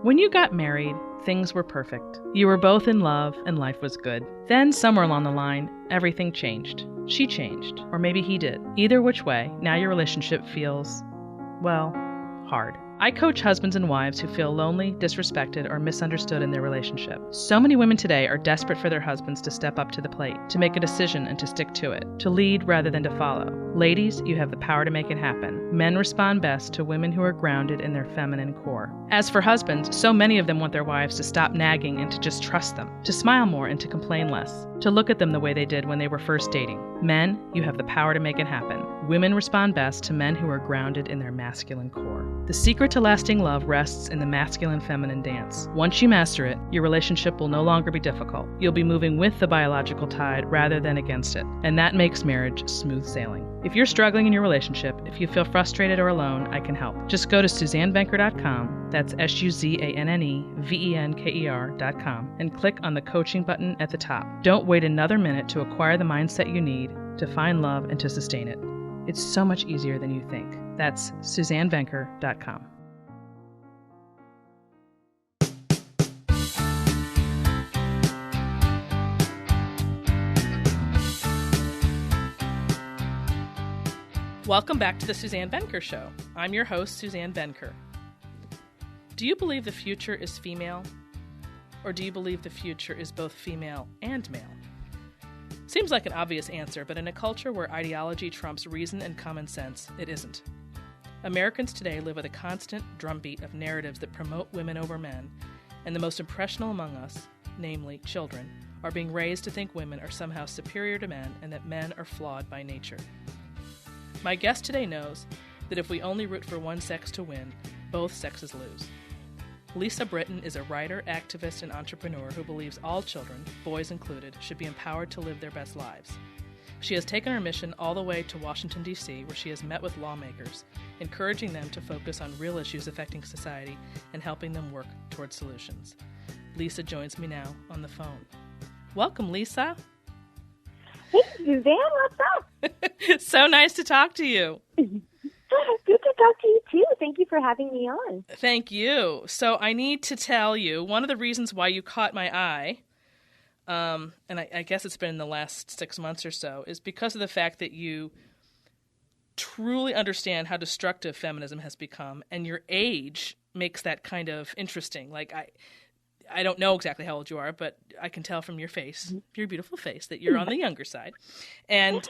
When you got married, things were perfect. You were both in love and life was good. Then, somewhere along the line, everything changed. She changed, or maybe he did. Either which way, now your relationship feels, well, hard. I coach husbands and wives who feel lonely, disrespected, or misunderstood in their relationship. So many women today are desperate for their husbands to step up to the plate, to make a decision and to stick to it, to lead rather than to follow. Ladies, you have the power to make it happen. Men respond best to women who are grounded in their feminine core. As for husbands, so many of them want their wives to stop nagging and to just trust them, to smile more and to complain less, to look at them the way they did when they were first dating. Men, you have the power to make it happen. Women respond best to men who are grounded in their masculine core. The secret to lasting love rests in the masculine-feminine dance. Once you master it, your relationship will no longer be difficult. You'll be moving with the biological tide rather than against it, and that makes marriage smooth sailing. If you're struggling in your relationship, if you feel frustrated or alone, I can help. Just go to SuzanneVenker.com, that's SuzanneVenker.com, and click on the coaching button at the top. Don't wait another minute to acquire the mindset you need to find love and to sustain it. It's so much easier than you think. That's SuzanneVenker.com. Welcome back to the Suzanne Venker Show. I'm your host, Suzanne Venker. Do you believe the future is female? Or do you believe the future is both female and male? Seems like an obvious answer, but in a culture where ideology trumps reason and common sense, it isn't. Americans today live with a constant drumbeat of narratives that promote women over men, and the most impressionable among us, namely children, are being raised to think women are somehow superior to men and that men are flawed by nature. My guest today knows that if we only root for one sex to win, both sexes lose. Lisa Britton is a writer, activist, and entrepreneur who believes all children, boys included, should be empowered to live their best lives. She has taken her mission all the way to Washington, D.C., where she has met with lawmakers, encouraging them to focus on real issues affecting society and helping them work towards solutions. Lisa joins me now on the phone. Welcome, Lisa. Hey, Suzanne, what's up? So nice to talk to you. Good to talk to you, too. Thank you for having me on. Thank you. So I need to tell you, one of the reasons why you caught my eye, and I guess it's been in the last 6 months or so, is because of the fact that you truly understand how destructive feminism has become, and your age makes that kind of interesting. Like, I don't know exactly how old you are, but I can tell from your face, your beautiful face, that you're on the younger side. And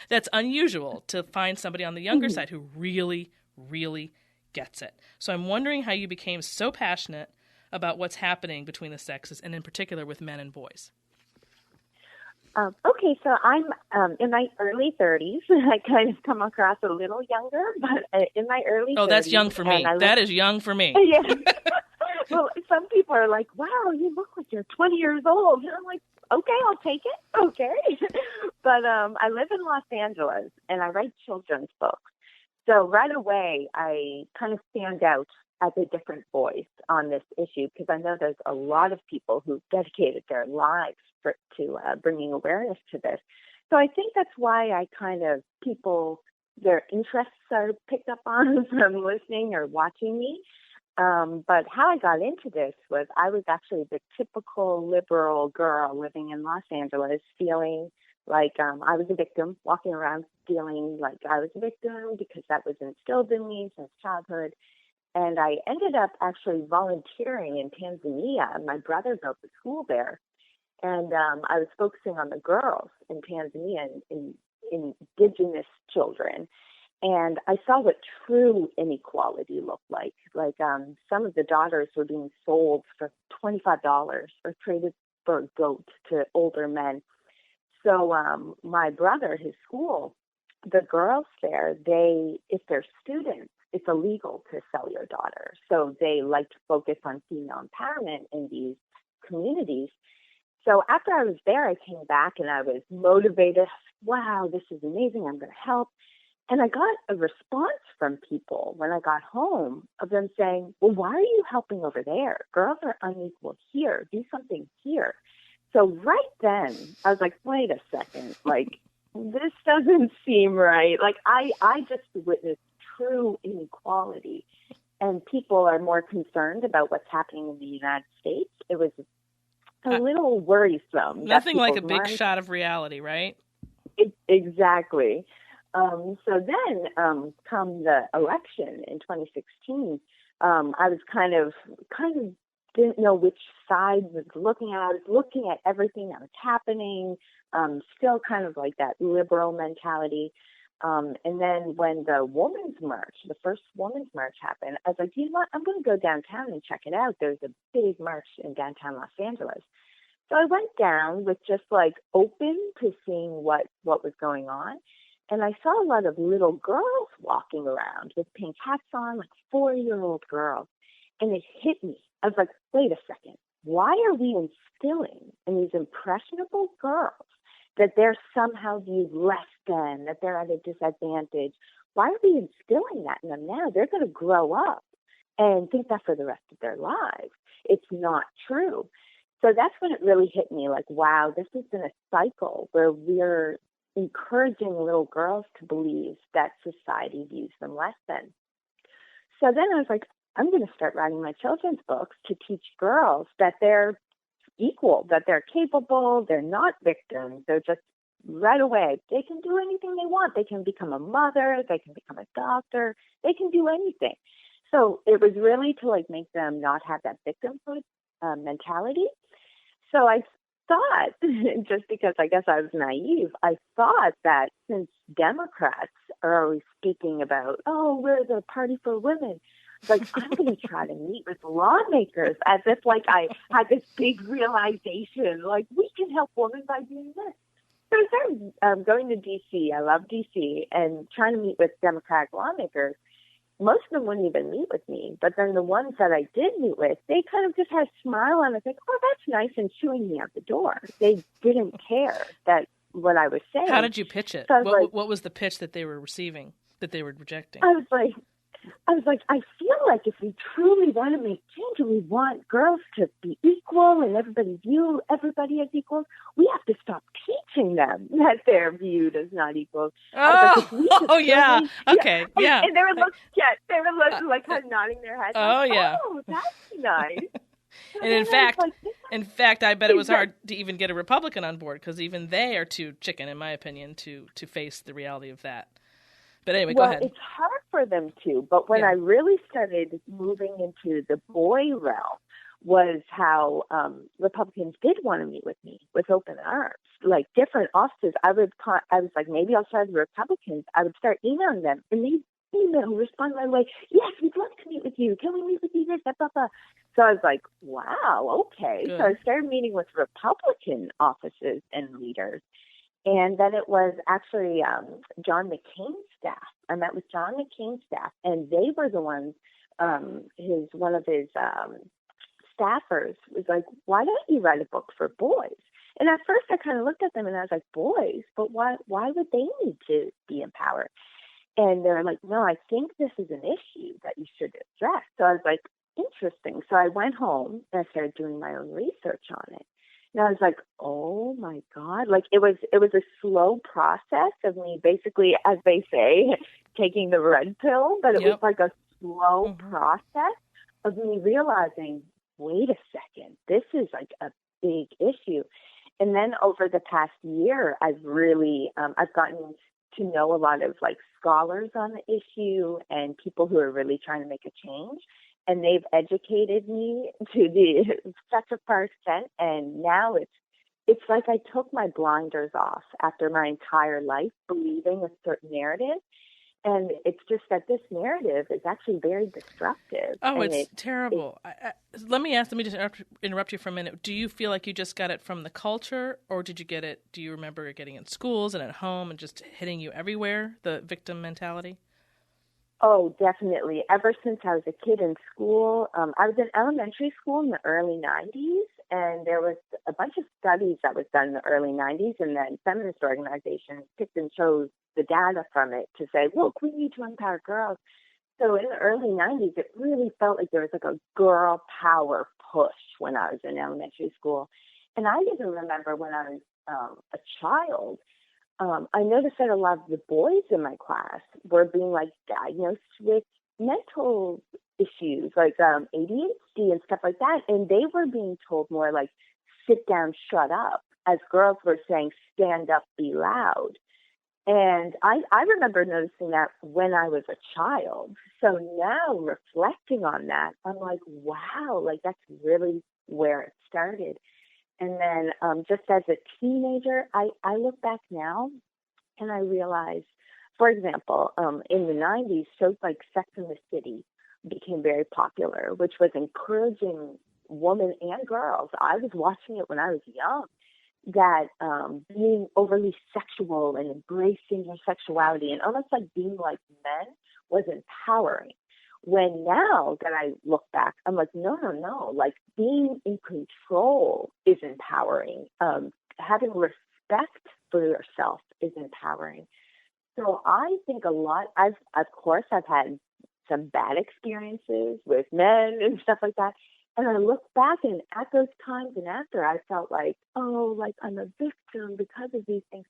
that's unusual to find somebody on the younger side who really, really gets it. So I'm wondering how you became so passionate about what's happening between the sexes, and in particular with men and boys. Okay, so I'm in my early 30s. I kind of come across a little younger, but in my early 30s. Oh, that's young for me. That is young for me. Yeah. Well, some people are like, wow, you look like you're 20 years old. And I'm like, okay, I'll take it. Okay. But I live in Los Angeles, and I write children's books. So right away, I kind of stand out as a different voice on this issue because I know there's a lot of people who've dedicated their lives to bringing awareness to this. So I think that's why I kind of their interests are picked up on from listening or watching me. But how I got into this was I was actually the typical liberal girl living in Los Angeles, feeling like I was a victim, walking around feeling like I was a victim because that was instilled in me since childhood. And I ended up actually volunteering in Tanzania. My brother built a school there. And I was focusing on the girls in Tanzania and indigenous children. And I saw what true inequality looked like. Like some of the daughters were being sold for $25 or traded for a goat to older men. So my brother, his school, the girls there, if they're students, it's illegal to sell your daughter. So they like to focus on female empowerment in these communities. So after I was there, I came back and I was motivated. Wow, this is amazing. I'm going to help. And I got a response from people when I got home of them saying, well, why are you helping over there? Girls are unequal here. Do something here. So right then, I was like, wait a second. Like, this doesn't seem right. Like, I just witnessed true inequality. and people are more concerned about what's happening in the United States, it was a little worrisome. Nothing like a big shot of reality, right? Exactly. So then, come the election in 2016, I was kind of didn't know which side was looking at. I was looking at everything that was happening, still kind of like that liberal mentality. And then when the first women's march happened, I was like, you know what? I'm going to go downtown and check it out. There's a big march in downtown Los Angeles. So I went down with just like open to seeing what was going on. And I saw a lot of little girls walking around with pink hats on, like 4-year-old girls. And it hit me. I was like, wait a second. Why are we instilling in these impressionable girls that they're somehow viewed less than, that they're at a disadvantage? Why are we instilling that in them now? They're going to grow up and think that for the rest of their lives. It's not true. So that's when it really hit me, like, wow, this has been a cycle where we're encouraging little girls to believe that society views them less than. So then I was like, I'm going to start writing my children's books to teach girls that they're equal, that they're capable, they're not victims, they're just right away, they can do anything they want. They can become a mother, they can become a doctor, they can do anything. So it was really to like make them not have that victimhood mentality. So I thought, just because I guess I was naive, I thought that since Democrats are always speaking about, oh, we're the party for women, like, I'm going to try to meet with lawmakers as if, like, I had this big realization, like, we can help women by doing this. So I started going to D.C. I love D.C. and trying to meet with Democratic lawmakers. Most of them wouldn't even meet with me. But then the ones that I did meet with, they kind of just had a smile on it, like, oh, that's nice, and shooing me out the door. They didn't care that what I was saying. How did you pitch it? So what was the pitch that they were receiving, that they were rejecting? I was like, I feel like if we truly want to make change and we want girls to be equal and everybody view everybody as equals, we have to stop teaching them that they're viewed as not equal. Yeah. Okay. Yeah. And they were looking like kind of nodding their heads. Oh, like, yeah. Oh, that's nice. And in fact, I bet it was hard to even get a Republican on board because even they are too chicken, in my opinion, to face the reality of that. But anyway, go ahead. Well, it's hard for them to, but when I really started moving into the boy realm was how Republicans did want to meet with me with open arms, like different offices. I was like, maybe I'll try the Republicans. I would start emailing them, and they'd respond right away. Yes, we'd love to meet with you. Can we meet with you? This, that, blah, blah. So I was like, wow, okay. Good. So I started meeting with Republican offices and leaders. And then it was actually John McCain's staff. I met with John McCain's staff, and they were the ones, one of his staffers was like, why don't you write a book for boys? And at first I kind of looked at them and I was like, boys? But why would they need to be empowered? And they're like, no, I think this is an issue that you should address. So I was like, interesting. So I went home and I started doing my own research on it. And I was like, oh my God, like it was a slow process of me basically, as they say, taking the red pill, but it was like a slow process of me realizing, wait a second, this is like a big issue. And then over the past year, I've really, I've gotten to know a lot of like scholars on the issue and people who are really trying to make a change. And they've educated me to such a far extent. And now it's like I took my blinders off after my entire life believing a certain narrative. And it's just that this narrative is actually very destructive. Oh, it's terrible. Let me just interrupt you for a minute. Do you feel like you just got it from the culture, or do you remember getting it in schools and at home and just hitting you everywhere, the victim mentality? Oh, definitely. Ever since I was a kid in school, I was in elementary school in the early 90s, and there was a bunch of studies that was done in the early 90s, and then feminist organizations picked and chose the data from it to say, look, we need to empower girls. So in the early 90s, it really felt like there was like a girl power push when I was in elementary school. And I even remember when I was a child, I noticed that a lot of the boys in my class were being like diagnosed with mental issues, like ADHD and stuff like that. And they were being told more like, sit down, shut up, as girls were saying, stand up, be loud. And I remember noticing that when I was a child. So now reflecting on that, I'm like, wow, like that's really where it started. And then just as a teenager, I look back now and I realize, for example, in the 90s, shows like Sex and the City became very popular, which was encouraging women and girls. I was watching it when I was young, that being overly sexual and embracing your sexuality and almost like being like men was empowering. When now that I look back, I'm like, no, like being in control is empowering. Having respect for yourself is empowering. So I think a lot, I've had some bad experiences with men and stuff like that. And I look back and at those times and after, I felt like, oh, like I'm a victim because of these things.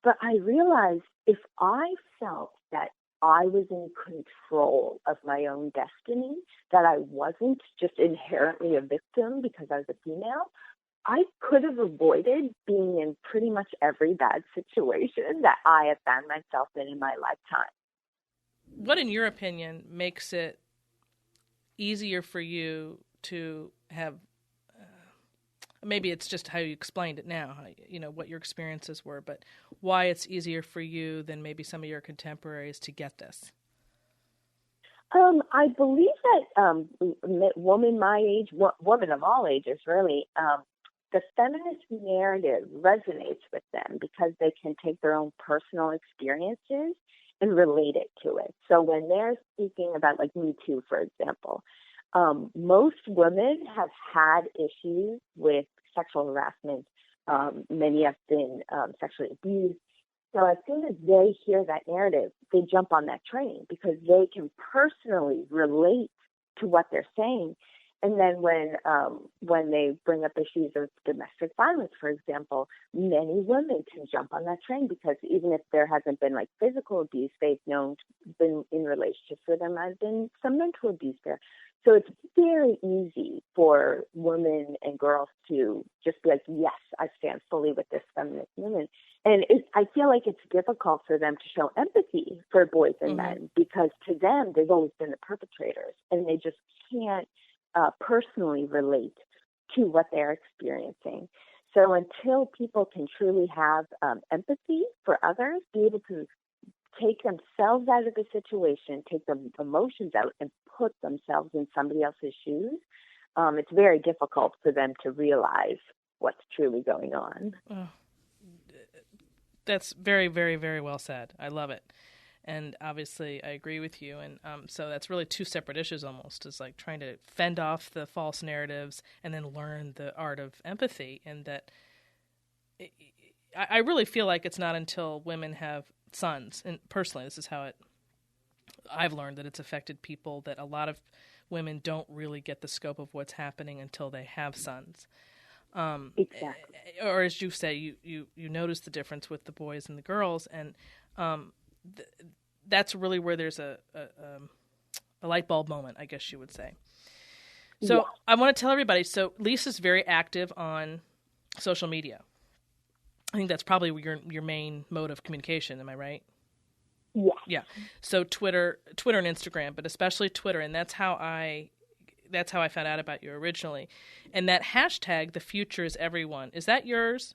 But I realized if I felt that I was in control of my own destiny, that I wasn't just inherently a victim because I was a female, I could have avoided being in pretty much every bad situation that I have found myself in my lifetime. What, in your opinion, makes it easier for you to have, maybe it's just how you explained it now, what your experiences were, but why it's easier for you than maybe some of your contemporaries to get this? I believe that women my age, women of all ages really, the feminist narrative resonates with them because they can take their own personal experiences and relate it to it. So when they're speaking about like Me Too, for example, most women have had issues with sexual harassment. Many have been sexually abused. So as soon as they hear that narrative, they jump on that train because they can personally relate to what they're saying. And then when they bring up issues of domestic violence, for example, many women can jump on that train because even if there hasn't been like physical abuse, they've been in relationships where there might have been some mental abuse there. So it's very easy for women and girls to just be like, yes, I stand fully with this feminist woman. And I feel like it's difficult for them to show empathy for boys and men because to them, they've always been the perpetrators and they just can't personally relate to what they're experiencing. So until people can truly have empathy for others, be able to take themselves out of the situation, take the emotions out, and put themselves in somebody else's shoes, it's very difficult for them to realize what's truly going on. Oh, that's very, very, very well said. I love it. And obviously, I agree with you. And so that's really two separate issues almost. It's like trying to fend off the false narratives and then learn the art of empathy. And that I really feel like it's not until women have sons, and personally, this is how I've learned that it's affected people, that a lot of women don't really get the scope of what's happening until they have sons. Exactly. Or as you say, you notice the difference with the boys and the girls, and that's really where there's a light bulb moment, I guess you would say. So yeah. I want to tell everybody, so Lisa's very active on social media. I think that's probably your main mode of communication, am I right? Yeah. Yeah. So Twitter and Instagram, but especially Twitter, and that's how I found out about you originally. And that hashtag, the future is everyone, is that yours?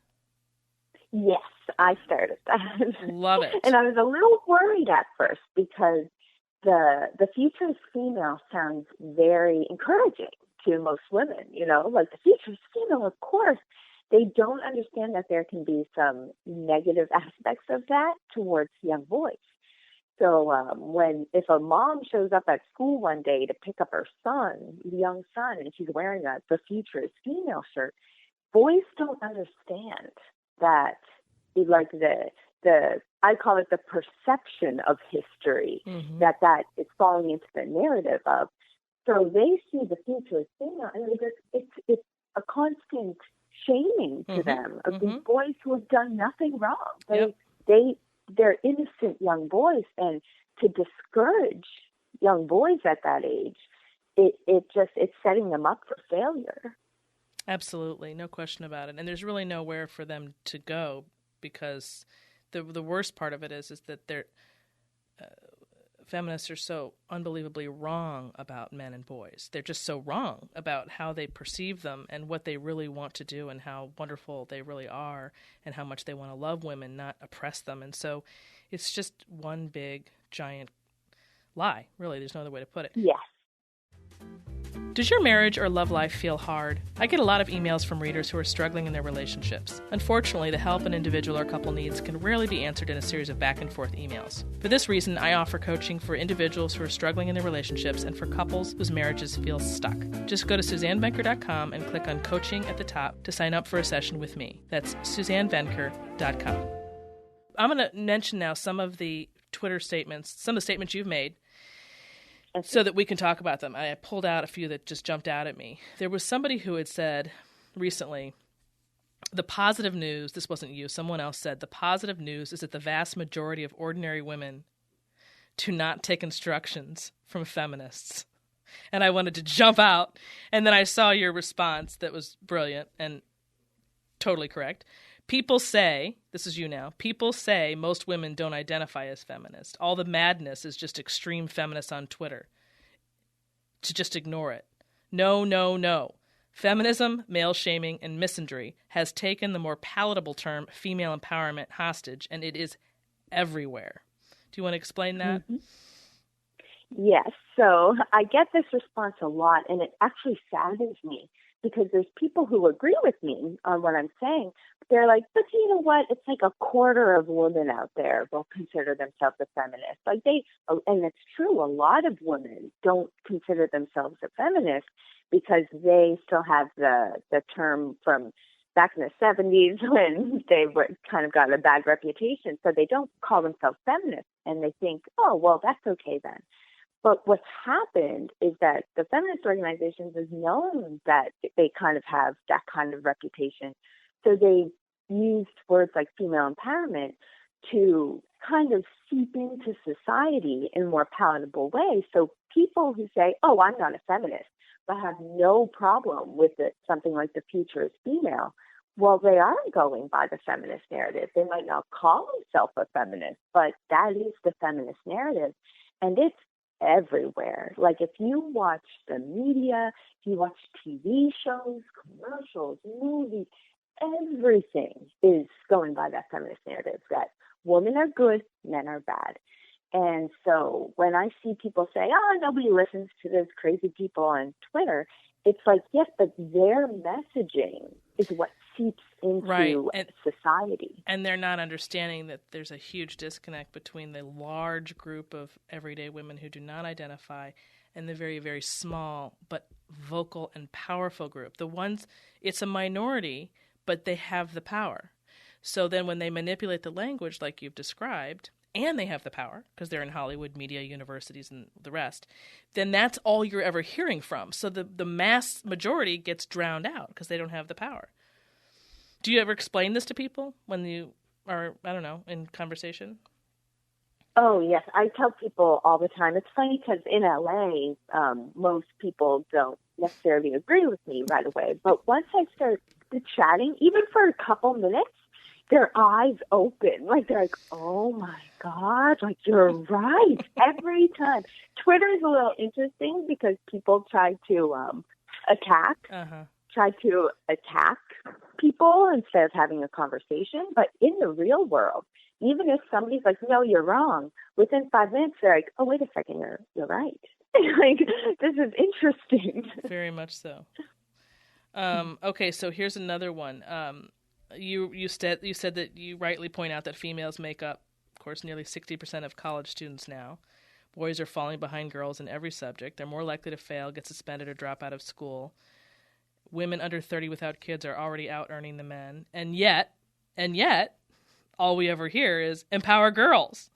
Yes, I started that. Love it. And I was a little worried at first because the future is female sounds very encouraging to most women, like the future is female, of course. They don't understand that there can be some negative aspects of that towards young boys. So if a mom shows up at school one day to pick up her young son, and she's wearing the future is female shirt, boys don't understand that, like I call it the perception of history, that is falling into the narrative of. So they see the future as female, and it's a constant shaming to them of these boys who have done nothing wrong. They're innocent young boys, and to discourage young boys at that age it's setting them up for failure. Absolutely. No question about it. And there's really nowhere for them to go, because the worst part of it is that they're feminists are so unbelievably wrong about men and boys. They're just so wrong about how they perceive them and what they really want to do and how wonderful they really are and how much they want to love women, not oppress them. And so it's just one big, giant lie. Really, there's no other way to put it. Yes. Does your marriage or love life feel hard? I get a lot of emails from readers who are struggling in their relationships. Unfortunately, the help an individual or couple needs can rarely be answered in a series of back-and-forth emails. For this reason, I offer coaching for individuals who are struggling in their relationships and for couples whose marriages feel stuck. Just go to SuzanneVenker.com and click on Coaching at the top to sign up for a session with me. That's SuzanneVenker.com. I'm going to mention now some of the Twitter statements, some of the statements you've made, so that we can talk about them. I pulled out a few that just jumped out at me. There was somebody who had said recently, the positive news, this wasn't you, someone else said, the positive news is that the vast majority of ordinary women do not take instructions from feminists. And I wanted to jump out, and then I saw your response that was brilliant and totally correct. People say, this is you now, people say most women don't identify as feminist. All the madness is just extreme feminists on Twitter. To just ignore it. No, no, no. Feminism, male shaming, and misandry has taken the more palatable term female empowerment hostage, and it is everywhere. Do you want to explain that? Mm-hmm. Yes. So I get this response a lot, and it actually saddens me, because there's people who agree with me on what I'm saying. They're like, but you know what? It's like a quarter of women out there will consider themselves a feminist. Like and it's true, a lot of women don't consider themselves a feminist because they still have the term from back in the 70s when they were kind of got a bad reputation. So they don't call themselves feminists, and they think, oh, well, that's okay then. But what's happened is that the feminist organizations have known that they kind of have that kind of reputation. So they used words like female empowerment to kind of seep into society in a more palatable way. So people who say, oh, I'm not a feminist, but have no problem with it, something like the future is female, well, they aren't going by the feminist narrative. They might not call themselves a feminist, but that is the feminist narrative. And it's everywhere. Like if you watch the media, if you watch TV shows, commercials, movies, everything is going by that feminist narrative that women are good, men are bad. And so when I see people say, oh, nobody listens to those crazy people on Twitter, it's like, yes, but their messaging is what seeps into society. And they're not understanding that there's a huge disconnect between the large group of everyday women who do not identify and the very, very small but vocal and powerful group. The ones, it's a minority, but they have the power. So then when they manipulate the language like you've described, and they have the power because they're in Hollywood, media, universities, and the rest, then that's all you're ever hearing from. So the mass majority gets drowned out because they don't have the power. Do you ever explain this to people when you are, I don't know, in conversation? Oh, yes. I tell people all the time. It's funny because in LA, most people don't necessarily agree with me right away. But once I start chatting, even for a couple minutes, their eyes open. Like, they're like, oh, my God, like, you're right. Every time. Twitter is a little interesting because people try to attack people instead of having a conversation. But in the real world, even if somebody's like, no, you're wrong, within 5 minutes, they're like, oh, wait a second, you're right. Like, this is interesting. Very much so. Okay, so here's another one. You said that you rightly point out that females make up, of course, nearly 60% of college students now. Boys are falling behind girls in every subject. They're more likely to fail, get suspended, or drop out of school. Women under 30 without kids are already out-earning the men. And yet, all we ever hear is empower girls,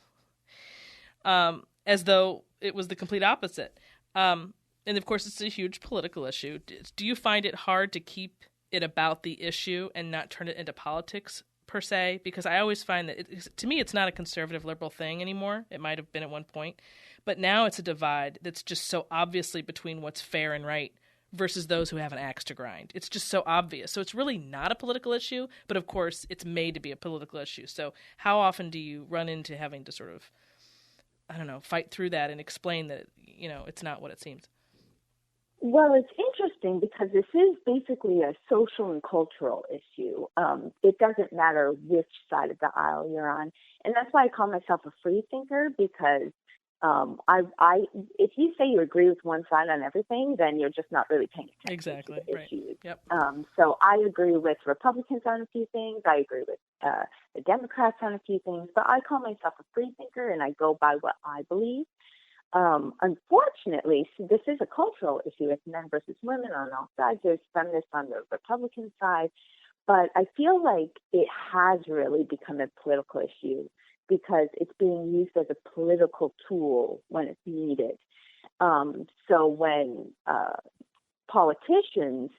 as though it was the complete opposite. And, of course, it's a huge political issue. Do you find it hard to keep it about the issue and not turn it into politics, per se? Because I always find that, to me, it's not a conservative liberal thing anymore. It might have been at one point. But now it's a divide that's just so obviously between what's fair and right versus those who have an axe to grind. It's just so obvious. So it's really not a political issue, but of course it's made to be a political issue. So how often do you run into having to sort of, I don't know, fight through that and explain that, it's not what it seems? Well, it's interesting because this is basically a social and cultural issue. It doesn't matter which side of the aisle you're on. And that's why I call myself a free thinker, because if you say you agree with one side on everything, then you're just not really paying attention to the issues. Yep. So I agree with Republicans on a few things. I agree with the Democrats on a few things. But I call myself a free thinker, and I go by what I believe. Unfortunately, this is a cultural issue. It's men versus women on all sides. There's feminists on the Republican side. But I feel like it has really become a political issue because it's being used as a political tool when it's needed. So when politicians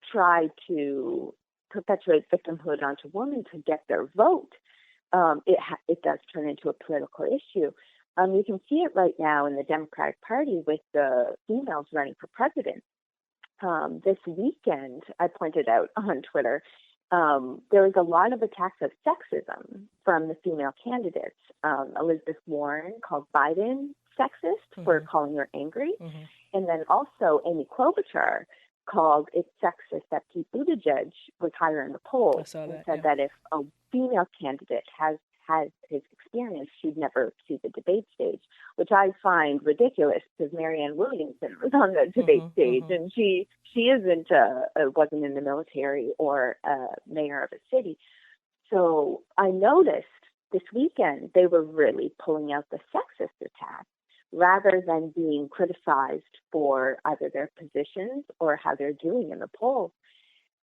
try to perpetuate victimhood onto women to get their vote, it does turn into a political issue. You can see it right now in the Democratic Party with the females running for president. This weekend, I pointed out on Twitter, there was a lot of attacks of sexism from the female candidates. Elizabeth Warren called Biden sexist for calling her angry. And then also Amy Klobuchar called it sexist that Pete Buttigieg was higher in the polls and said that if a female candidate has his experience, she'd never see the debate stage, which I find ridiculous because Marianne Williamson was on the debate stage and she wasn't in the military or a mayor of a city. So I noticed this weekend they were really pulling out the sexist attack rather than being criticized for either their positions or how they're doing in the polls.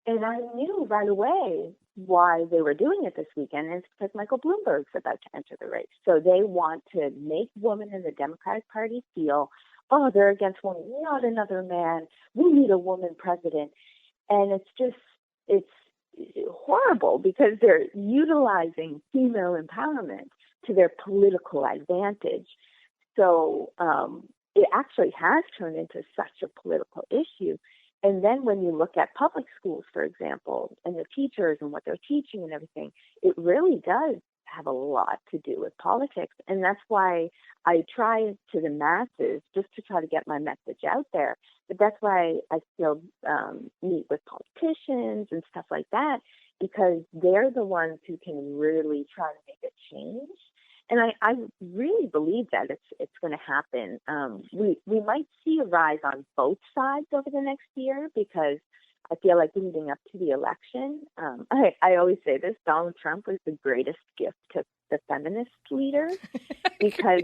And I knew right away why they were doing it this weekend, and it's because Michael Bloomberg's about to enter the race. So they want to make women in the Democratic Party feel, oh, they're against women, not another man. We need a woman president. And it's horrible because they're utilizing female empowerment to their political advantage. So it actually has turned into such a political issue. And then when you look at public schools, for example, and the teachers and what they're teaching and everything, it really does have a lot to do with politics. And that's why I try to the masses just to try to get my message out there. But that's why I still meet with politicians and stuff like that, because they're the ones who can really try to make a change. And I really believe that it's going to happen. We might see a rise on both sides over the next year because I feel like leading up to the election, I always say this, Donald Trump was the greatest gift to the feminist leaders because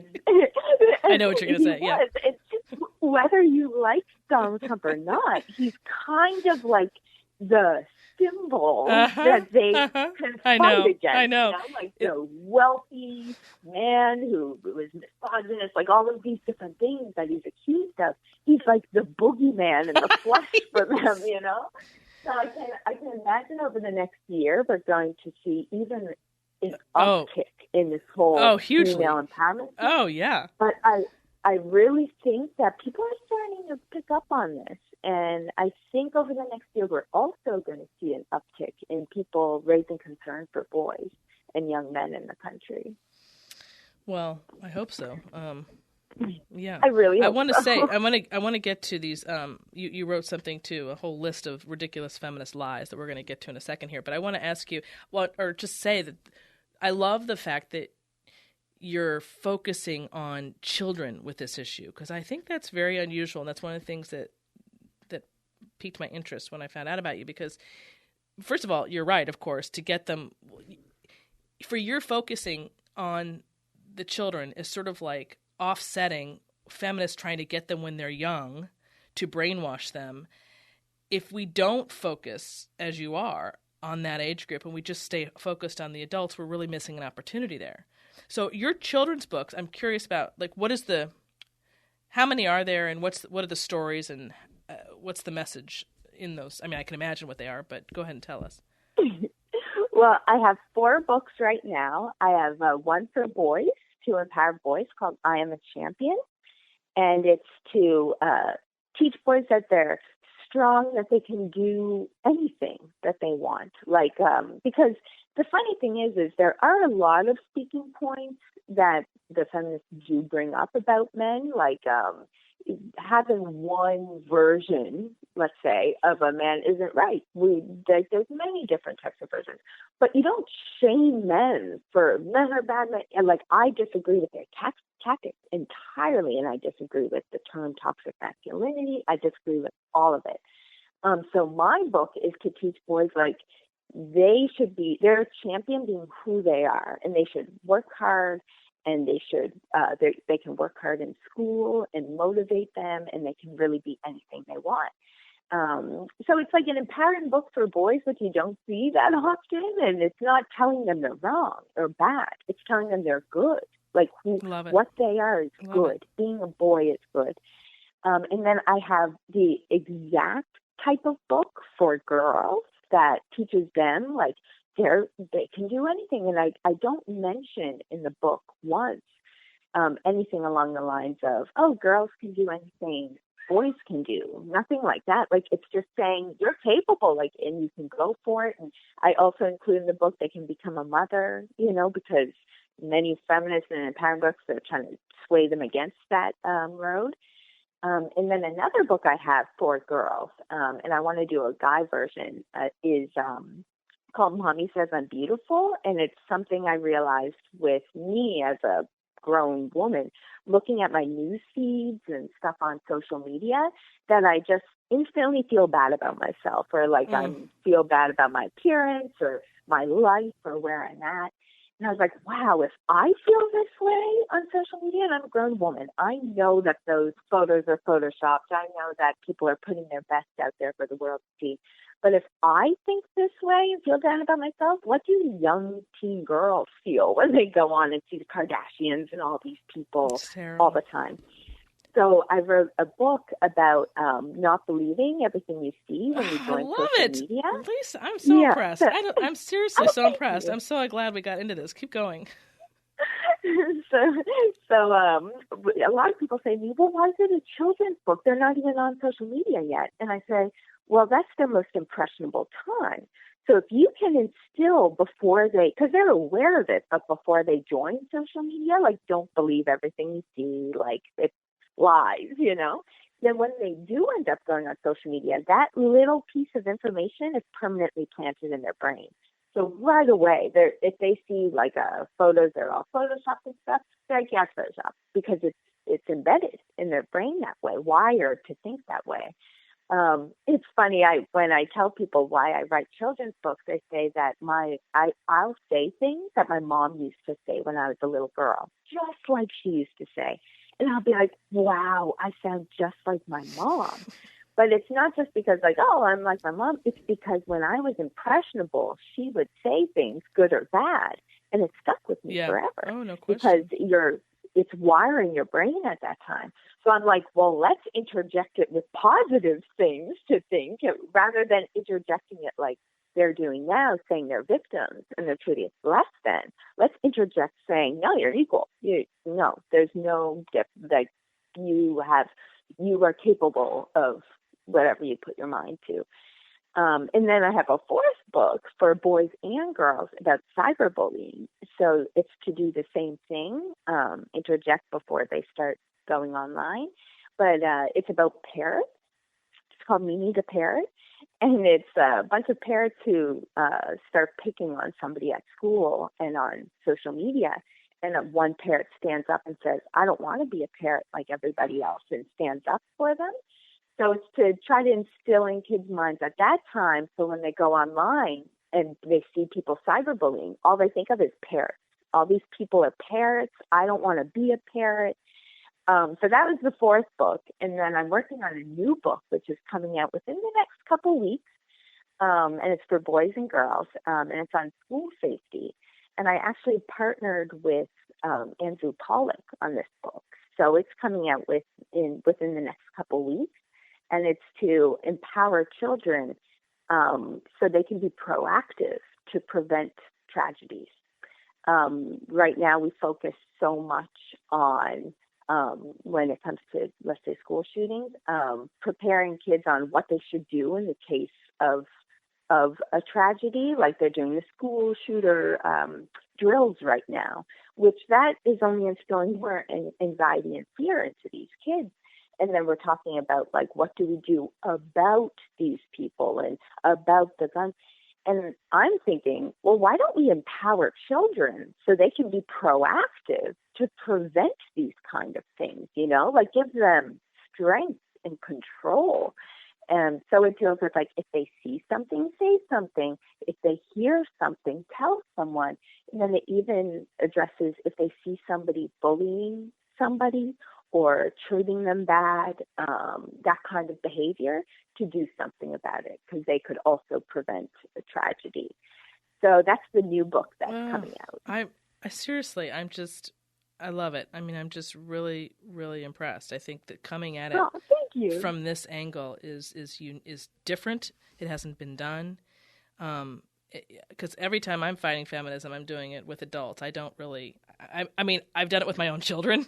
I know what you're going to say. Yeah, it's just whether you like Donald Trump or not, he's kind of like the symbol that they can fight against. I know. Like the wealthy man who was misogynist, like all of these different things that he's accused of. He's like the boogeyman in the flesh for them, So I can imagine over the next year we're going to see even an uptick in this whole female empowerment. Oh, yeah. But I really think that people are starting to pick up on this. And I think over the next year, we're also going to see an uptick in people raising concern for boys and young men in the country. Well, I hope so. Yeah, I really. I want to say I want to get to these. You wrote something too, a whole list of ridiculous feminist lies that we're going to get to in a second here. But I want to ask you, or just say that I love the fact that you're focusing on children with this issue, because I think that's very unusual, and that's one of the things that piqued my interest when I found out about you. Because first of all, you're right, of course, to get them. For your focusing on the children is sort of like offsetting feminists trying to get them when they're young to brainwash them. If we don't focus, as you are, on that age group and we just stay focused on the adults, we're really missing an opportunity there. So your children's books, I'm curious about, like, how many are there, and what are the stories, and what's the message in those? I mean, I can imagine what they are, but go ahead and tell us. Well, I have 4 books right now. I have one for boys, to empower boys, called I Am a Champion. And it's to teach boys that they're strong, that they can do anything that they want. Like, because the funny thing is there are a lot of speaking points that the feminists do bring up about men, like having one version, let's say, of a man isn't right. There's many different types of versions, but you don't shame men for men are bad men. And like, I disagree with their tactics entirely, and I disagree with the term toxic masculinity. I disagree with all of it. So my book is to teach boys, like, they're a champion being who they are, and they should work hard, and they can work hard in school and motivate them, and they can really be anything they want. So it's like an empowering book for boys, which you don't see that often, and it's not telling them they're wrong or bad. It's telling them they're good. Like, what they are is good. Being a boy is good. And then I have the exact type of book for girls that teaches them, like, they can do anything. And I don't mention in the book once anything along the lines of, oh, girls can do anything boys can do. Nothing like that. Like, it's just saying you're capable, like, and you can go for it. And I also include in the book they can become a mother, because many feminists and empowering books are trying to sway them against that road. And then another book I have for girls, and I want to do a guy version, is called Mommy Says I'm Beautiful. And it's something I realized with me as a grown woman, looking at my news feeds and stuff on social media, that I just instantly feel bad about myself, or like I feel bad about my appearance or my life or where I'm at. And I was like, wow, if I feel this way on social media, and I'm a grown woman, I know that those photos are photoshopped. I know that people are putting their best out there for the world to see. But if I think this way and feel bad about myself, what do young teen girls feel when they go on and see the Kardashians and all these people all the time? So I wrote a book about not believing everything you see when you join social media. Lisa, I'm so impressed. I'm seriously so impressed. I'm so glad we got into this. Keep going. So a lot of people say to me, well, why is it a children's book? They're not even on social media yet. And I say, well, that's their most impressionable time. So if you can instill before because they're aware of it, but before they join social media, like, don't believe everything you see, like, it's lies, then when they do end up going on social media, that little piece of information is permanently planted in their brain. So right away, if they see like photos, they're all photoshopped and stuff, they're like, yeah, it's photoshopped, because it's embedded in their brain that way, wired to think that way. It's funny, when I tell people why I write children's books, they say that I'll say things that my mom used to say when I was a little girl, just like she used to say. And I'll be like, wow, I sound just like my mom. But it's not just because, like, oh, I'm like my mom. It's because when I was impressionable, she would say things, good or bad, and it stuck with me forever. Oh, no question. Because it's wiring your brain at that time. So I'm like, well, let's interject it with positive things to think, rather than interjecting it like they're doing now, saying they're victims and they're treated less than. Let's interject saying, no, you're equal. There's no like you are capable of whatever you put your mind to. And then I have a fourth book for boys and girls about cyberbullying. So it's to do the same thing, interject before they start going online. But it's about parrots. It's called Mimi the Parrot. And it's a bunch of parrots who start picking on somebody at school and on social media. And one parrot stands up and says, I don't want to be a parrot like everybody else, and stands up for them. So it's to try to instill in kids' minds at that time, so when they go online and they see people cyberbullying, all they think of is parrots. All these people are parrots. I don't want to be a parrot. So that was the fourth book. And then I'm working on a new book, which is coming out within the next couple weeks. And it's for boys and girls. And it's on school safety. And I actually partnered with Andrew Pollack on this book. So it's coming out within the next couple weeks. And it's to empower children so they can be proactive to prevent tragedies. Right now, we focus so much on when it comes to, let's say, school shootings, preparing kids on what they should do in the case of a tragedy, like they're doing the school shooter drills right now, which that is only instilling more anxiety and fear into these kids. And then we're talking about, like, what do we do about these people and about the guns? And I'm thinking, well, why don't we empower children so they can be proactive to prevent these kind of things, like give them strength and control. And so it deals with, like, if they see something, say something. If they hear something, tell someone. And then it even addresses if they see somebody bullying somebody or treating them bad, that kind of behavior, to do something about it, because they could also prevent a tragedy. So that's the new book that's coming out. I seriously, I love it. I mean, I'm just really, really impressed. I think that coming at it from this angle is different. It hasn't been done. Because every time I'm fighting feminism, I'm doing it with adults. I don't really, I mean, I've done it with my own children,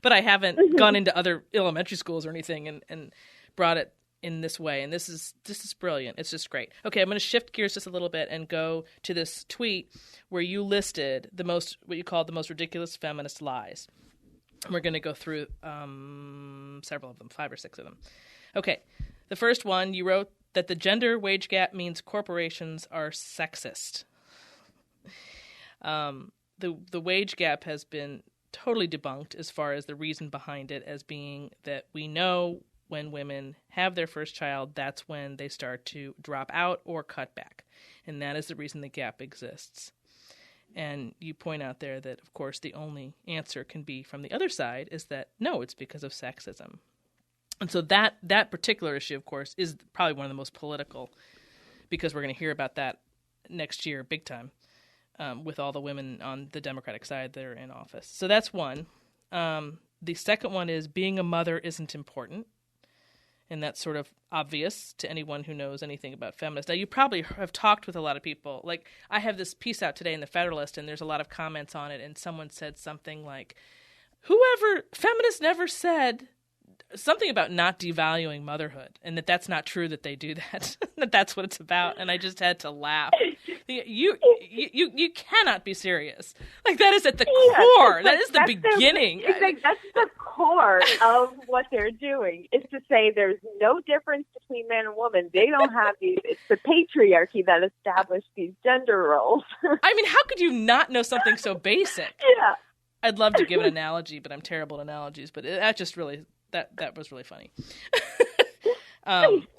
but I haven't gone into other elementary schools or anything and brought it in this way. And this is brilliant. It's just great. Okay, I'm going to shift gears just a little bit and go to this tweet where you listed what you called the most ridiculous feminist lies. And we're going to go through several of them, 5 or 6 of them. Okay, the first one, you wrote that the gender wage gap means corporations are sexist. The wage gap has been totally debunked as far as the reason behind it as being that we know when women have their first child, that's when they start to drop out or cut back. And that is the reason the gap exists. And you point out there that, of course, the only answer can be from the other side is that, no, it's because of sexism. And so that particular issue, of course, is probably one of the most political, because we're going to hear about that next year big time with all the women on the Democratic side that are in office. So that's one. The second one is being a mother isn't important. And that's sort of obvious to anyone who knows anything about feminists. Now, you probably have talked with a lot of people. Like, I have this piece out today in the Federalist, and there's a lot of comments on it, and someone said something like, feminists never said something about not devaluing motherhood, and that's not true that they do that, that that's what it's about. And I just had to laugh. You cannot be serious. Like, that is at the core. That is the beginning. That's the core of what they're doing, is to say there's no difference between man and woman. They don't have these. It's the patriarchy that established these gender roles. I mean, how could you not know something so basic? Yeah. I'd love to give an analogy, but I'm terrible at analogies. But that just really... That was really funny.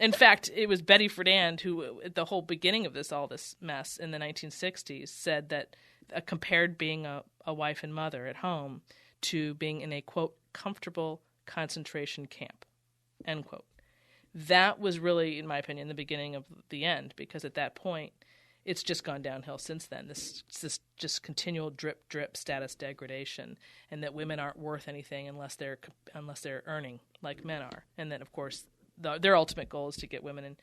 In fact, it was Betty Friedan who, at the whole beginning of all this mess in the 1960s, said that compared being a wife and mother at home to being in a, quote, comfortable concentration camp, end quote. That was really, in my opinion, the beginning of the end, because at that point, it's just gone downhill since then. This just continual drip status degradation, and that women aren't worth anything unless they're earning like men are. And then, of course, their ultimate goal is to get women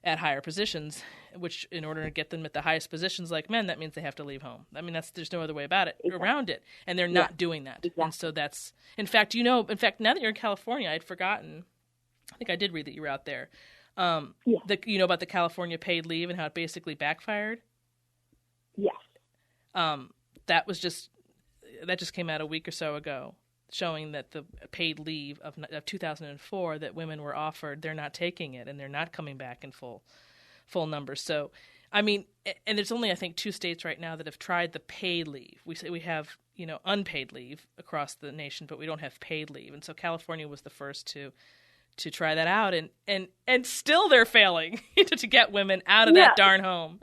at higher positions, which, in order to get them at the highest positions like men, that means they have to leave home. I mean, there's no other way about it, around it, and they're not doing that. Exactly. And so that's, in fact, now that you're in California, I'd forgotten. I think I did read that you were out there. You know about the California paid leave and how it basically backfired? Yes. That just came out a week or so ago, showing that the paid leave of 2004 that women were offered, they're not taking it, and they're not coming back in full numbers. So, I mean, and there's only, I think, 2 states right now that have tried the paid leave. We have, unpaid leave across the nation, but we don't have paid leave. And so California was the first to try that out, and still they're failing to get women out of that darn home.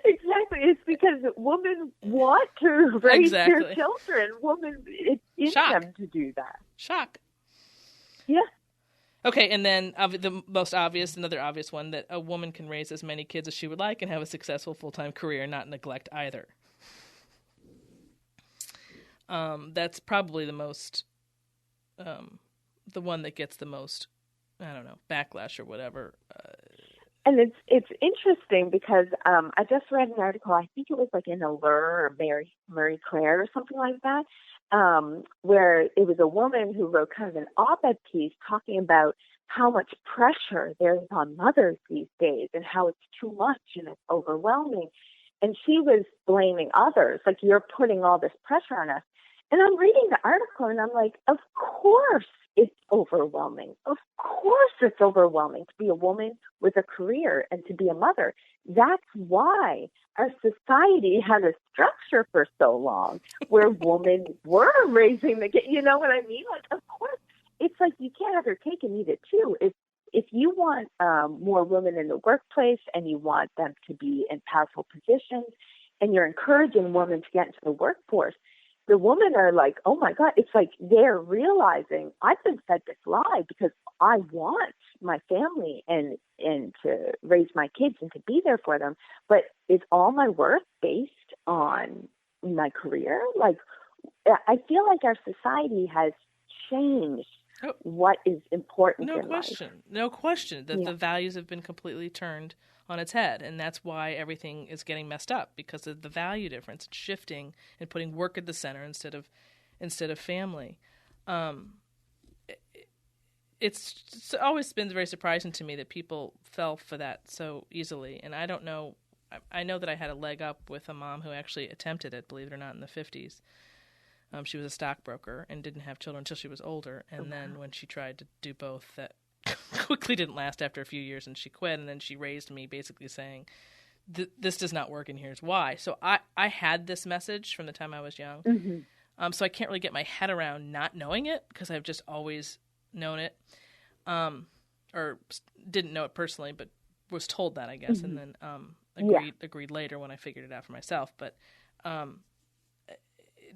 Exactly. It's because women want to raise their children. Women, it's in them to do that. Shock. Yeah. Okay, and then another obvious one, that a woman can raise as many kids as she would like and have a successful full-time career and not neglect either. That's probably the most... the one that gets the most, I don't know, backlash or whatever. And it's interesting because I just read an article, I think it was like in Allure or Marie Claire or something like that, where it was a woman who wrote kind of an op-ed piece talking about how much pressure there's on mothers these days and how it's too much and it's overwhelming. And she was blaming others, like, you're putting all this pressure on us. And I'm reading the article and I'm like, of course it's overwhelming. Of course it's overwhelming to be a woman with a career and to be a mother. That's why our society had a structure for so long where women were raising the kid. You know what I mean? Like, of course, it's like you can't have your cake and eat it too. If you want more women in the workplace and you want them to be in powerful positions and you're encouraging women to get into the workforce, the women are like, oh my God, it's like they're realizing I've been fed this lie because I want my family and to raise my kids and to be there for them. But is all my worth based on my career? Like, I feel like our society has changed what is important in life. No question that the values have been completely turned on its head, and that's why everything is getting messed up, because of the value difference. It's shifting and putting work at the center instead of family. It's always been very surprising to me that people fell for that so easily, and I don't know. I know that I had a leg up with a mom who actually attempted it, believe it or not, in the 50s. She was a stockbroker and didn't have children until she was older, and then when she tried to do both, that quickly didn't last after a few years, and she quit, and then she raised me basically saying, this does not work, and here's why. So I had this message from the time I was young, so I can't really get my head around not knowing it, because I've just always known it, or didn't know it personally, but was told that, I guess, and then agreed later when I figured it out for myself. But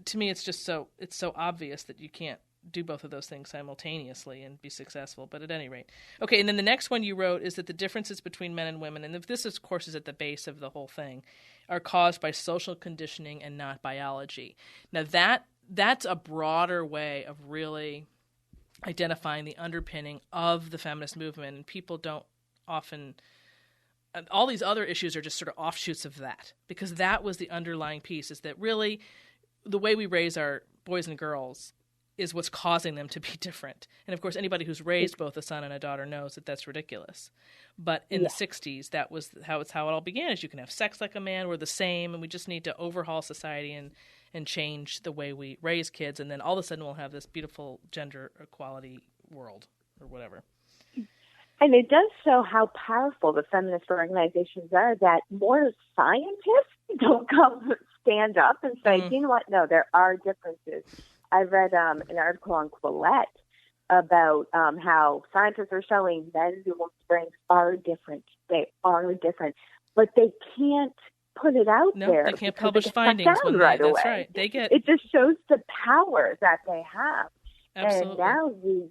to me, it's so obvious that you can't do both of those things simultaneously and be successful. But at any rate. Okay, and then the next one you wrote is that the differences between men and women, and this, of course, is at the base of the whole thing, are caused by social conditioning and not biology. Now, that's a broader way of really identifying the underpinning of the feminist movement, and people don't often... all these other issues are just sort of offshoots of that, because that was the underlying piece, is that really the way we raise our boys and girls is what's causing them to be different. And, of course, anybody who's raised both a son and a daughter knows that that's ridiculous. But in the 60s, that was how it all began, is you can have sex like a man, we're the same, and we just need to overhaul society and change the way we raise kids, and then all of a sudden we'll have this beautiful gender equality world or whatever. And it does show how powerful the feminist organizations are, that more scientists don't stand up and say, you know what, no, there are differences. I read an article on Quillette about how scientists are showing men's and women's brains are different. They are different, but they can't put it out there. No, they can't publish findings when right away. That's right. It just shows the power that they have. Absolutely. And now the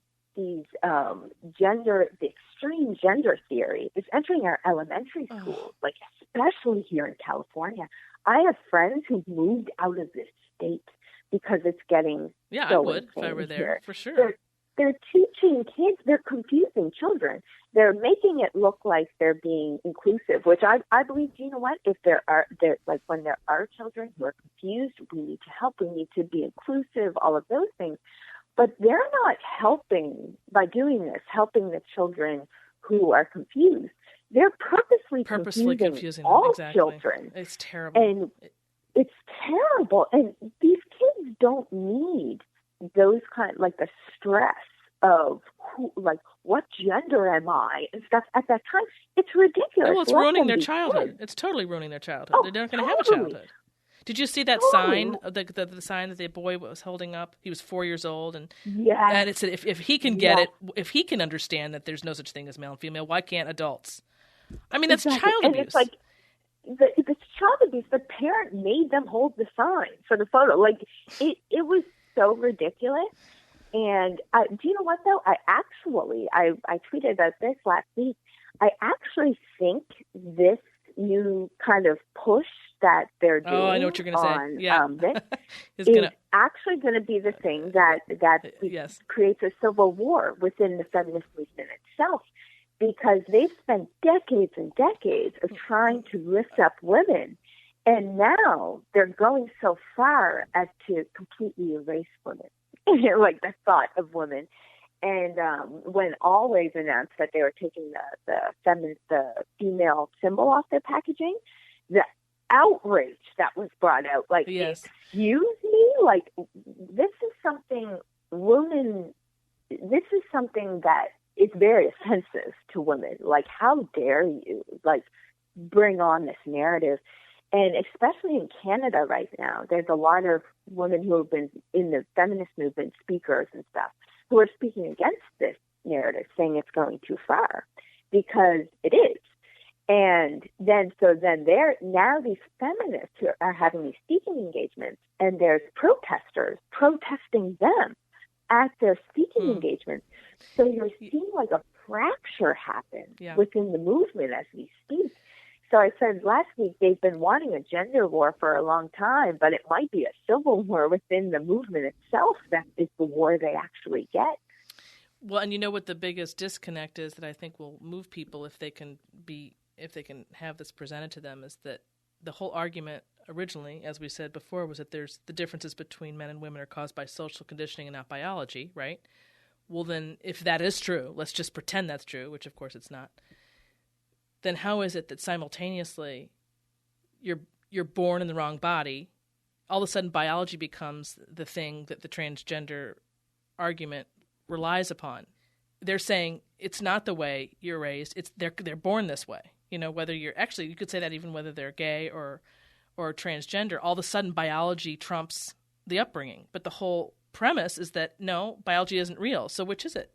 extreme gender theory is entering our elementary schools, like especially here in California. I have friends who moved out of this state because it's getting I would if I were there, here. For sure. They're teaching kids, they're confusing children. They're making it look like they're being inclusive, which I believe, you know what, if when there are children who are confused, we need to help, we need to be inclusive, all of those things. But they're not helping, by doing this, helping the children who are confused. They're purposely confusing all children. It's terrible. And it's terrible. And these kids don't need those like the stress of what gender am I and stuff at that time. It's ridiculous. Well, it's ruining their childhood. It's totally ruining their childhood. They're not going to have a childhood. Did you see that sign, the sign that the boy was holding up? He was 4 years old, and it said, if he can get it, if he can understand that there's no such thing as male and female, why can't adults? I mean, that's child abuse. And it's like, it's child abuse. The parent made them hold the sign for the photo. Like, it was so ridiculous. And do you know what, though? I tweeted about this last week. I actually think this new kind of push that they're doing I know what you're going to say. Yeah. This is actually going to be the thing that creates a civil war within the feminist movement itself, because they've spent decades and decades of trying to lift up women, And now they're going so far as to completely erase women, like the thought of women. And when Always announced that they were taking the female symbol off their packaging, the outrage that was brought out, like, yes. Excuse me? Like, this is something that is very offensive to women. Like, how dare you, like, bring on this narrative? And especially in Canada right now, there's a lot of women who have been in the feminist movement, speakers and stuff, who are speaking against this narrative, saying it's going too far, because it is. And then now these feminists who are having these speaking engagements, and there's protesters protesting them at their speaking engagements. So you're seeing like a fracture happen within the movement as we speak. So I said last week, they've been wanting a gender war for a long time, but it might be a civil war within the movement itself that is the war they actually get. Well, and you know what the biggest disconnect is that I think will move people if they can have this presented to them, is that the whole argument originally, as we said before, was that there's the differences between men and women are caused by social conditioning and not biology, right? Well, then if that is true, let's just pretend that's true, which of course it's not. Then how is it that simultaneously you're born in the wrong body, all of a sudden biology becomes the thing that the transgender argument relies upon? They're saying it's not the way you're raised; they're born this way. You know, whether you could say that even whether they're gay or transgender, all of a sudden biology trumps the upbringing. But the whole premise is that no, biology isn't real. So which is it?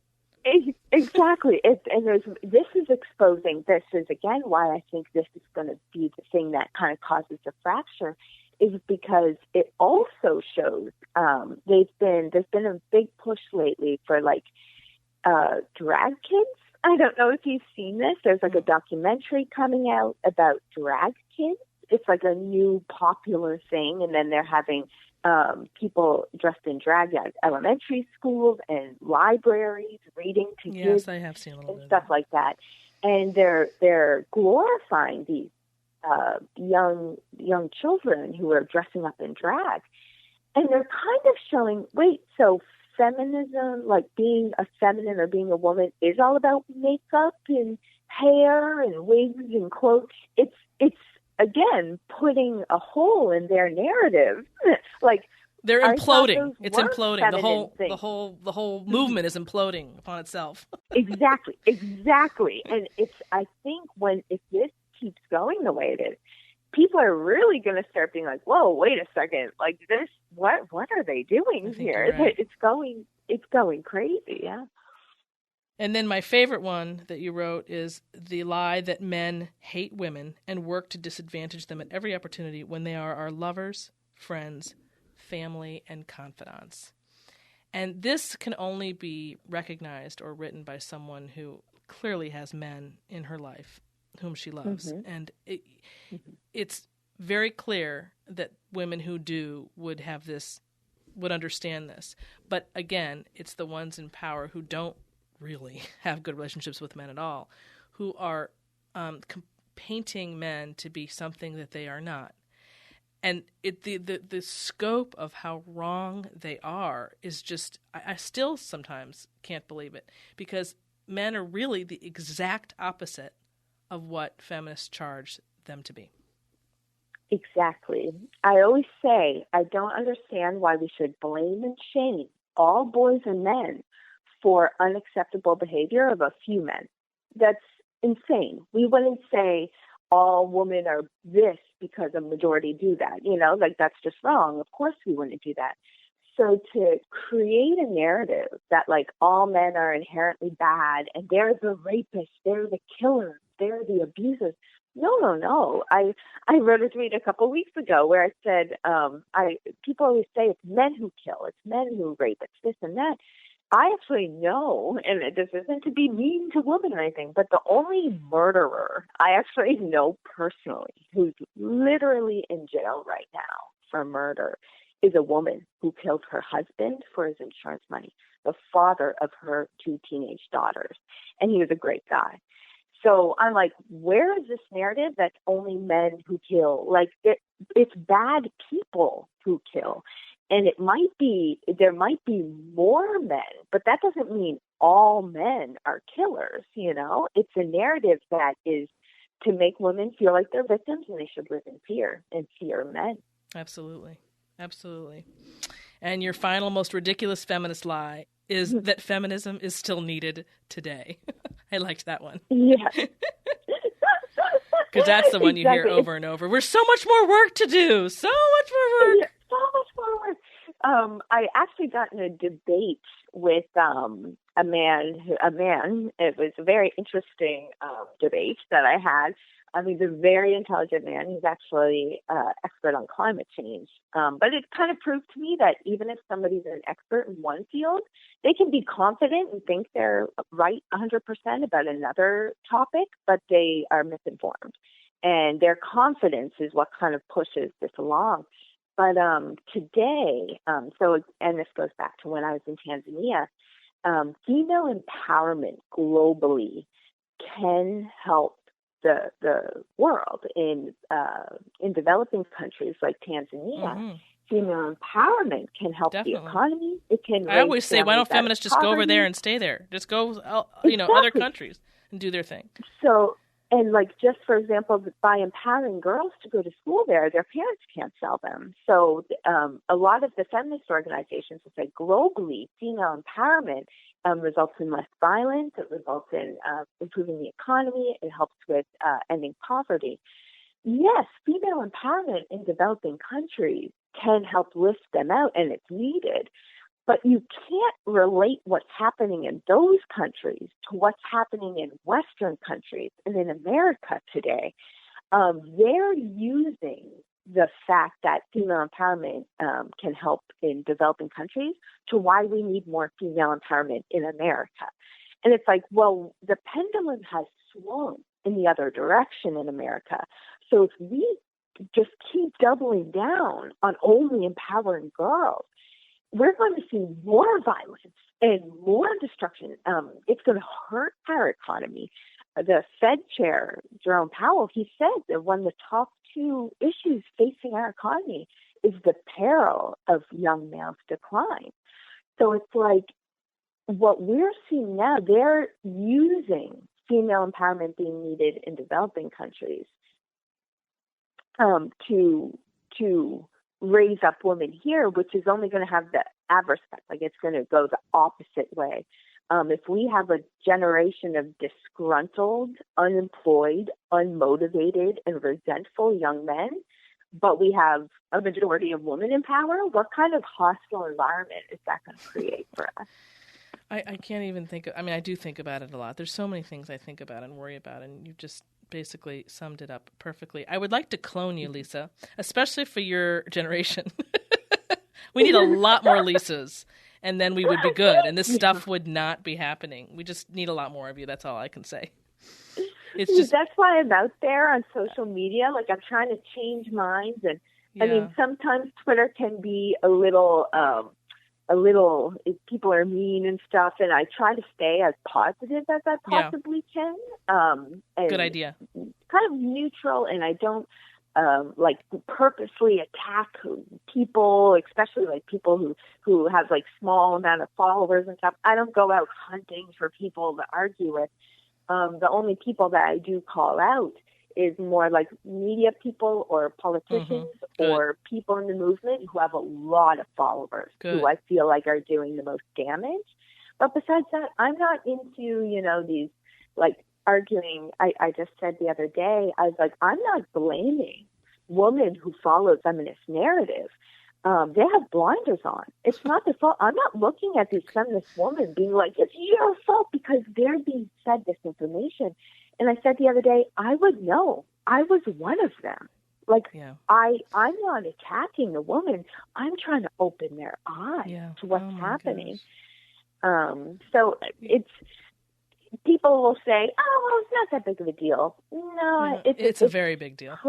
Exactly. This is exposing. This is, again, why I think this is going to be the thing that kind of causes a fracture, is because it also shows there's been a big push lately for like drag kids. I don't know if you've seen this. There's like a documentary coming out about drag kids. It's like a new popular thing, and then they're having people dressed in drag at elementary schools and libraries reading to kids. Yes, I have seen a little bit and stuff like that. And they're glorifying these young children who are dressing up in drag, and they're kind of showing, wait, so feminism, like being a feminine or being a woman, is all about makeup and hair and wigs and clothes. It's again putting a hole in their narrative. Like, they're imploding. It's imploding. The whole movement is imploding upon itself. Exactly. And I think if this keeps going the way it is, people are really going to start being like, whoa, wait a second. Like, this, what are they doing here? Right. It's going crazy. Yeah. And then my favorite one that you wrote is the lie that men hate women and work to disadvantage them at every opportunity when they are our lovers, friends, family, and confidants. And this can only be recognized or written by someone who clearly has men in her life whom she loves. Mm-hmm. And it's very clear that women who do would understand this. But again, it's the ones in power who don't really have good relationships with men at all, who are painting men to be something that they are not. And the scope of how wrong they are is just, I still sometimes can't believe it, because men are really the exact opposite of what feminists charge them to be. Exactly. I always say, I don't understand why we should blame and shame all boys and men for unacceptable behavior of a few men. That's insane. We wouldn't say all women are this because a majority do that. You know, like, that's just wrong. Of course we wouldn't do that. So to create a narrative that, like, all men are inherently bad and they're the rapists, they're the killers, they're the abusers. No. I wrote a tweet a couple weeks ago where I said, people always say it's men who kill, it's men who rape, it's this and that. I actually know, and this isn't to be mean to women or anything, but the only murderer I actually know personally who's literally in jail right now for murder is a woman who killed her husband for his insurance money, the father of her 2 teenage daughters. And he was a great guy. So I'm like, where is this narrative that's only men who kill? Like, it's bad people who kill. And there might be more men, but that doesn't mean all men are killers, It's a narrative that is to make women feel like they're victims and they should live in fear and fear men. Absolutely. Absolutely. And your final, most ridiculous feminist lie is that feminism is still needed today. I liked that one. Yeah. Because that's the one you hear over and over. We're so much more work to do. So much more work. Yeah, so much more work. I actually got in a debate with a man. It was a very interesting debate that I had. I mean, he's a very intelligent man. He's actually expert on climate change. But it kind of proved to me that even if somebody's an expert in one field, they can be confident and think they're right 100% about another topic, but they are misinformed. And their confidence is what kind of pushes this along. But today, and this goes back to when I was in Tanzania, female empowerment globally can help the world in developing countries like Tanzania. Mm-hmm. Female empowerment can help Definitely. The economy. It can. I always say, why don't feminists just go over there and stay there? Just go, Exactly. Other countries and do their thing. So, and just for example, by empowering girls to go to school there, their parents can't sell them. So a lot of the feminist organizations will say globally, female empowerment results in less violence. It results in improving the economy. It helps with ending poverty. Yes, female empowerment in developing countries can help lift them out, and it's needed. But you can't relate what's happening in those countries to what's happening in Western countries and in America today. They're using the fact that female empowerment can help in developing countries to why we need more female empowerment in America. And it's like, well, the pendulum has swung in the other direction in America. So if we just keep doubling down on only empowering girls, we're going to see more violence and more destruction. It's going to hurt our economy. The Fed chair, Jerome Powell, he said that one of the top two issues facing our economy is the peril of young males' decline. So it's like what we're seeing now, they're using female empowerment being needed in developing countries to raise up women here, which is only going to have the adverse effect. Like it's going to go the opposite way. If we have a generation of disgruntled, unemployed, unmotivated, and resentful young men, but we have a majority of women in power, what kind of hostile environment is that going to create for us? I can't even think of, I do think about it a lot. There's so many things I think about and worry about, and you just basically summed it up perfectly. I would like to clone you, Lisa, especially for your generation. We need a lot more Lisas, and then we would be good, and this stuff would not be happening. We just need a lot more of you. That's all I can say. That's why I'm out there on social media. Like, I'm trying to change minds, and I mean, sometimes Twitter can be a little, if people are mean and stuff, and I try to stay as positive as I possibly can. And good idea. Kind of neutral, and I don't purposely attack people, especially like people who have like small amount of followers and stuff. I don't go out hunting for people to argue with. The only people that I do call out is more like media people or politicians or people in the movement who have a lot of followers who I feel like are doing the most damage. But besides that, I'm not into, these like arguing. I just said the other day, I was like, I'm not blaming women who follow feminist narrative. They have blinders on. It's not their fault. I'm not looking at these feminist women being like, it's your fault because they're being fed this information. And I said the other day, I would know. I was one of them. I'm not attacking the woman. I'm trying to open their eyes to what's happening. So it's, people will say, oh, well, it's not that big of a deal. No, it's a very big deal.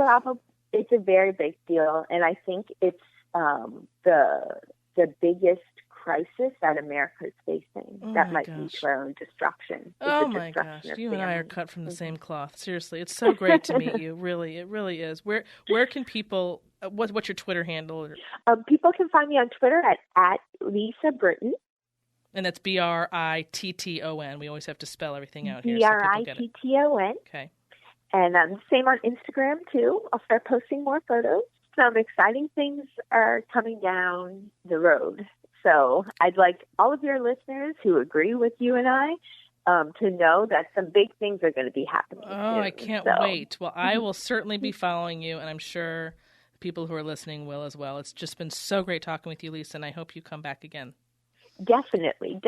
It's a very big deal. And I think it's the biggest crisis that America is facing that might lead to our own destruction. Oh my gosh, you and I are cut from the same cloth. Seriously, it's so great to meet you. Really, it really is. Where can people? What's your Twitter handle? People can find me on Twitter at Lisa Britton. And that's Britton. We always have to spell everything out here. Britton. Okay. And same on Instagram, too. I'll start posting more photos. Some exciting things are coming down the road. So I'd like all of your listeners who agree with you and I to know that some big things are going to be happening soon. I can't wait. Well, I will certainly be following you, and I'm sure people who are listening will as well. It's just been so great talking with you, Lisa, and I hope you come back again. Definitely.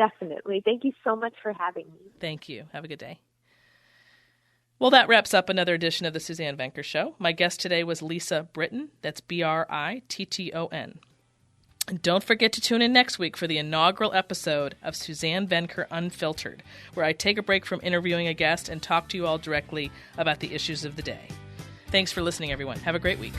Thank you so much for having me. Thank you. Have a good day. Well, that wraps up another edition of the Suzanne Venker Show. My guest today was Lisa Britton. That's Britton. And don't forget to tune in next week for the inaugural episode of Suzanne Venker Unfiltered, where I take a break from interviewing a guest and talk to you all directly about the issues of the day. Thanks for listening, everyone. Have a great week.